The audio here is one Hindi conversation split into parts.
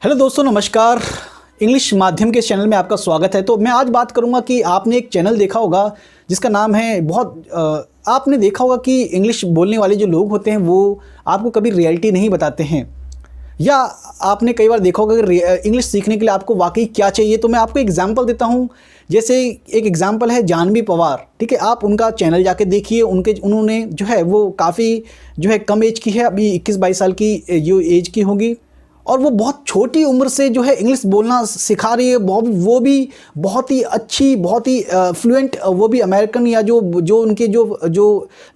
हेलो दोस्तों, नमस्कार। इंग्लिश माध्यम के चैनल में आपका स्वागत है। तो मैं आज बात करूंगा कि आपने एक चैनल देखा होगा जिसका नाम है आपने देखा होगा कि इंग्लिश बोलने वाले जो लोग होते हैं वो आपको कभी रियलिटी नहीं बताते हैं, या आपने कई बार देखा होगा कि इंग्लिश सीखने के लिए आपको वाकई क्या चाहिए। तो मैं आपको एग्जांपल देता हूं। जैसे एक एग्जांपल है जानवी पवार, ठीक है। आप उनका चैनल जाके देखिए। उन्होंने जो है वो काफ़ी जो है कम एज की है, अभी 21-22 साल की जो एज की होगी, और वो बहुत छोटी उम्र से जो है इंग्लिश बोलना सिखा रही है। वो भी बहुत ही अच्छी, बहुत ही फ्लुएंट, वो भी अमेरिकन या जो उनके जो जो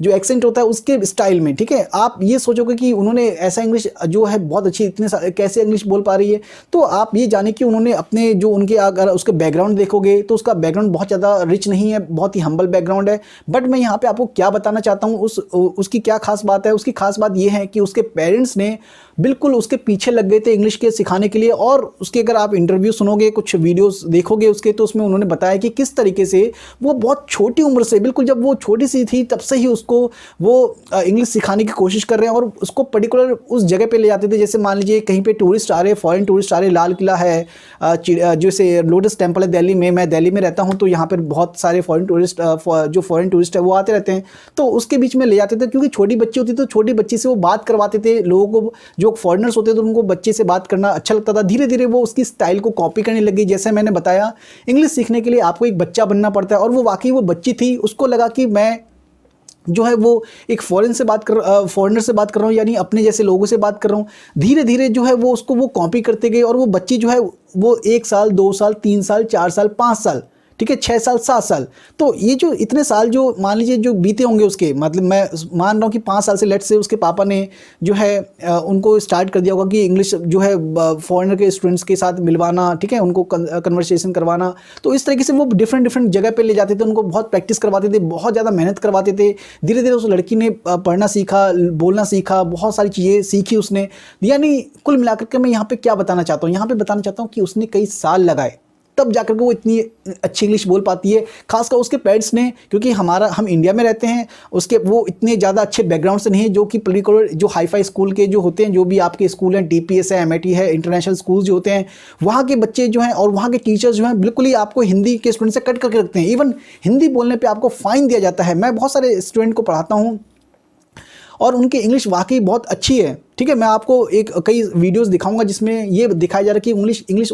जो एक्सेंट होता है उसके स्टाइल में, ठीक है। आप ये सोचोगे कि उन्होंने ऐसा इंग्लिश जो है बहुत अच्छी, कैसे इंग्लिश बोल पा रही है। तो आप ये जाने कि उन्होंने अपने जो उनके, अगर उसके बैकग्राउंड देखोगे तो उसका बैकग्राउंड बहुत ज़्यादा रिच नहीं है, बहुत ही हम्बल बैकग्राउंड है। बट मैं यहाँ पर आपको क्या बताना चाहता हूँ, उसकी क्या खास बात है। उसकी खास बात ये है कि उसके पेरेंट्स ने बिल्कुल उसके पीछे लग गए थे इंग्लिश के सिखाने के लिए। और उसके अगर आप इंटरव्यू सुनोगे, कुछ वीडियोस देखोगे उसके, तो उसमें उन्होंने बताया कि किस तरीके से वो बहुत छोटी उम्र से, बिल्कुल जब वो छोटी सी थी तब से ही उसको वो इंग्लिश सिखाने की कोशिश कर रहे हैं। और उसको पर्टिकुलर उस जगह पे ले जाते थे। जैसे मान लीजिए कहीं पे टूरिस्ट आ रहे, फॉरेन टूरिस्ट आ रहे, लाल किला है, जैसे लोटस टेम्पल है दिल्ली में। मैं दिल्ली में रहता हूँ, तो यहाँ पर बहुत सारे फॉरेन टूरिस्ट है वो आते रहते हैं। तो उसके बीच में ले जाते थे, क्योंकि छोटी बच्ची होती, तो छोटी बच्ची से वो बात करवाते थे। लोगों को जो फॉरेनर्स होते थे उनको बच्चे से बात करना अच्छा लगता था। धीरे धीरे वो उसकी स्टाइल को कॉपी करने लगी। जैसे मैंने बताया, इंग्लिश सीखने के लिए आपको एक बच्चा बनना पड़ता है, और वो वाकई वो बच्ची थी। उसको लगा कि मैं जो है वो एक फॉरेनर से बात कर रहा हूँ, यानी अपने जैसे लोगों से बात कर रहा हूँ। धीरे धीरे जो है वो उसको वो कॉपी करते गए, और वो बच्ची जो है वो 1 साल, 2 साल, 3 साल, 4 साल, 5 साल, ठीक है, 6 साल, 7 साल। तो ये जो इतने साल जो मान लीजिए जो बीते होंगे उसके, मतलब मैं मान रहा हूँ कि 5 साल से लेट से उसके पापा ने जो है उनको स्टार्ट कर दिया होगा कि इंग्लिश जो है फॉरेनर के स्टूडेंट्स के साथ मिलवाना, ठीक है, उनको कन्वर्सेशन करवाना। तो इस तरीके से वो डिफरेंट जगह पे ले जाते थे, उनको बहुत प्रैक्टिस करवाते थे, बहुत ज़्यादा मेहनत करवाते थे। धीरे धीरे उस लड़की ने पढ़ना सीखा, बोलना सीखा, बहुत सारी चीज़ें सीखी उसने। यानी कुल मिलाकर के मैं यहाँ पर क्या बताना चाहता हूँ, यहाँ पर बताना चाहता हूँ कि उसने कई साल लगाए, तब जाकर के वो इतनी अच्छी इंग्लिश बोल पाती है। खासकर उसके पेरेंट्स ने, क्योंकि हम इंडिया में रहते हैं, उसके वो इतने ज़्यादा अच्छे बैकग्राउंड से नहीं है, जो कि पर्टिकुलर जो हाई फाई स्कूल के जो होते हैं, जो भी आपके स्कूल हैं, DPS है, MIT है, इंटरनेशनल स्कूल जो होते हैं, वहाँ के बच्चे जो हैं और वहाँ के टीचर्स जो हैं बिल्कुल ही आपको हिंदी के स्टूडेंट से कट करके रखते हैं। इवन हिंदी बोलने पर आपको फ़ाइन दिया जाता है। मैं बहुत सारे स्टूडेंट को पढ़ाता हूँ और उनकी इंग्लिश वाकई बहुत अच्छी है, ठीक है। मैं आपको कई वीडियोस दिखाऊंगा जिसमें ये दिखाया जा रहा है कि इंग्लिश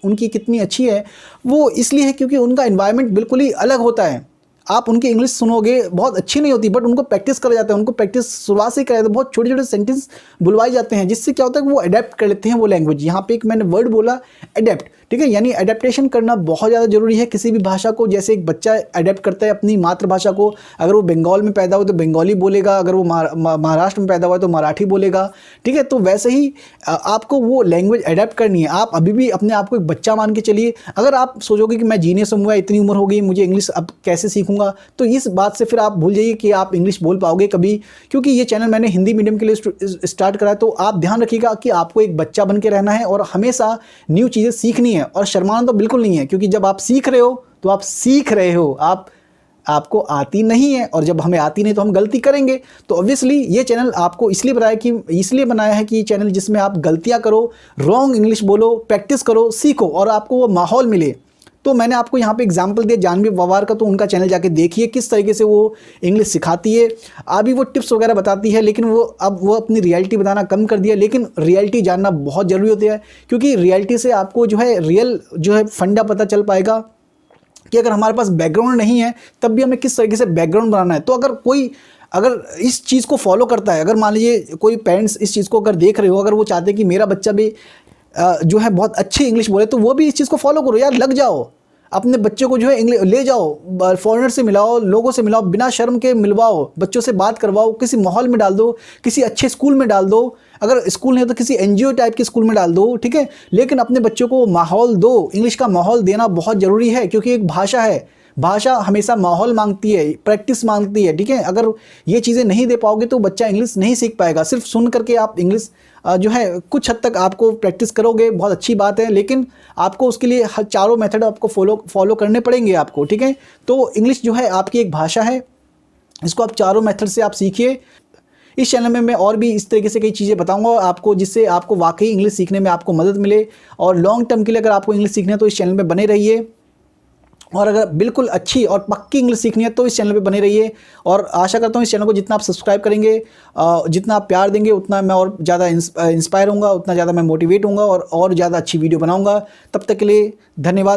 उनकी कितनी अच्छी है। वो इसलिए है क्योंकि उनका एनवायरनमेंट बिल्कुल ही अलग होता है। आप उनकी इंग्लिश सुनोगे, बहुत अच्छी नहीं होती, बट उनको प्रैक्टिस करा जाता है। उनको प्रैक्टिस शुरुआत से कराया जाता है। बहुत छोटे छोटे सेंटेंस बुलवाए जाते हैं, जिससे क्या होता है कि वो अडेप्ट कर लेते हैं वो लैंग्वेज। यहाँ पे एक मैंने वर्ड बोला, अडेप्ट, ठीक है, यानी अडेप्टेशन करना बहुत ज़्यादा जरूरी है किसी भी भाषा को। जैसे एक बच्चा अडेप्ट करता है अपनी मातृभाषा को, अगर वो बंगाल में पैदा हो तो बंगाली बोलेगा, अगर वो महाराष्ट्र में पैदा हुआ तो मराठी बोलेगा, ठीक है। तो वैसे ही आपको वो लैंग्वेज अडेप्ट करनी है। आप अभी भी अपने आप को एक बच्चा मान के चलिए। अगर आप सोचोगे कि मैं जीनियस हूँ, इतनी उम्र हो गई, मुझे इंग्लिश अब कैसे सीखूंगा, तो इस बात से फिर आप भूल जाइए कि आप इंग्लिश बोल पाओगे कभी। क्योंकि ये चैनल मैंने हिंदी मीडियम के लिए स्टार्ट करा है। तो आप ध्यान रखिएगा कि आपको एक बच्चा बन के रहना है और हमेशा न्यू चीज़ें सीखनी है, और शर्माना तो बिल्कुल नहीं है। क्योंकि जब आप सीख रहे हो तो आप सीख रहे हो, आपको आती नहीं है, और जब हमें आती नहीं तो हम गलती करेंगे। तो ऑब्वियसली ये चैनल आपको इसलिए बनाया है कि ये चैनल जिसमें आप गलतियां करो, रॉन्ग इंग्लिश बोलो, प्रैक्टिस करो, सीखो, और आपको वो माहौल मिले। तो मैंने आपको यहाँ पे एग्जांपल दिया जानवी पवार का, तो उनका चैनल जाके देखिए किस तरीके से वो इंग्लिश सिखाती है। अभी वो टिप्स वगैरह बताती है, लेकिन अब वो अपनी रियलिटी बताना कम कर दिया। लेकिन रियलिटी जानना बहुत ज़रूरी होता है, क्योंकि रियलिटी से आपको जो है रियल जो है फंडा पता चल पाएगा कि अगर हमारे पास बैकग्राउंड नहीं है तब भी हमें किस तरीके से बैकग्राउंड बनाना है। तो अगर इस चीज़ को फॉलो करता है, अगर मान लीजिए कोई पेरेंट्स इस चीज़ को अगर देख रहे हो, अगर वो चाहते हैं कि मेरा बच्चा भी जो है बहुत अच्छी इंग्लिश बोले, तो वो भी इस चीज़ को फॉलो करो यार। लग जाओ, अपने बच्चे को जो है इंग्लिश ले जाओ, फॉरेनर से मिलाओ, लोगों से मिलाओ, बिना शर्म के मिलवाओ, बच्चों से बात करवाओ, किसी माहौल में डाल दो, किसी अच्छे स्कूल में डाल दो। अगर स्कूल नहीं है तो किसी NGO टाइप के स्कूल में डाल दो, ठीक है। लेकिन अपने बच्चों को माहौल दो, इंग्लिश का माहौल देना बहुत ज़रूरी है, क्योंकि एक भाषा है। भाषा हमेशा माहौल मांगती है, प्रैक्टिस मांगती है, ठीक है। अगर ये चीज़ें नहीं दे पाओगे तो बच्चा इंग्लिश नहीं सीख पाएगा। सिर्फ सुन करके आप इंग्लिश जो है कुछ हद तक आपको प्रैक्टिस करोगे, बहुत अच्छी बात है, लेकिन आपको उसके लिए चारों मेथड आपको फॉलो करने पड़ेंगे आपको, ठीक है। तो इंग्लिश जो है आपकी एक भाषा है, इसको आप चारों मेथड से आप सीखिए। इस चैनल में मैं और भी इस तरीके से कई चीज़ें बताऊंगा आपको, जिससे आपको वाकई इंग्लिश सीखने में आपको मदद मिले। और लॉन्ग टर्म के लिए अगर आपको इंग्लिश सीखना है तो इस चैनल में बने रहिए, और अगर बिल्कुल अच्छी और पक्की इंग्लिश सीखनी है तो इस चैनल पे बने रहिए। और आशा करता हूँ इस चैनल को जितना आप सब्सक्राइब करेंगे, जितना आप प्यार देंगे, उतना मैं और ज़्यादा इंस्पायर होऊंगा, उतना ज़्यादा मैं मोटिवेट होऊंगा और ज़्यादा अच्छी वीडियो बनाऊंगा। तब तक के लिए धन्यवाद।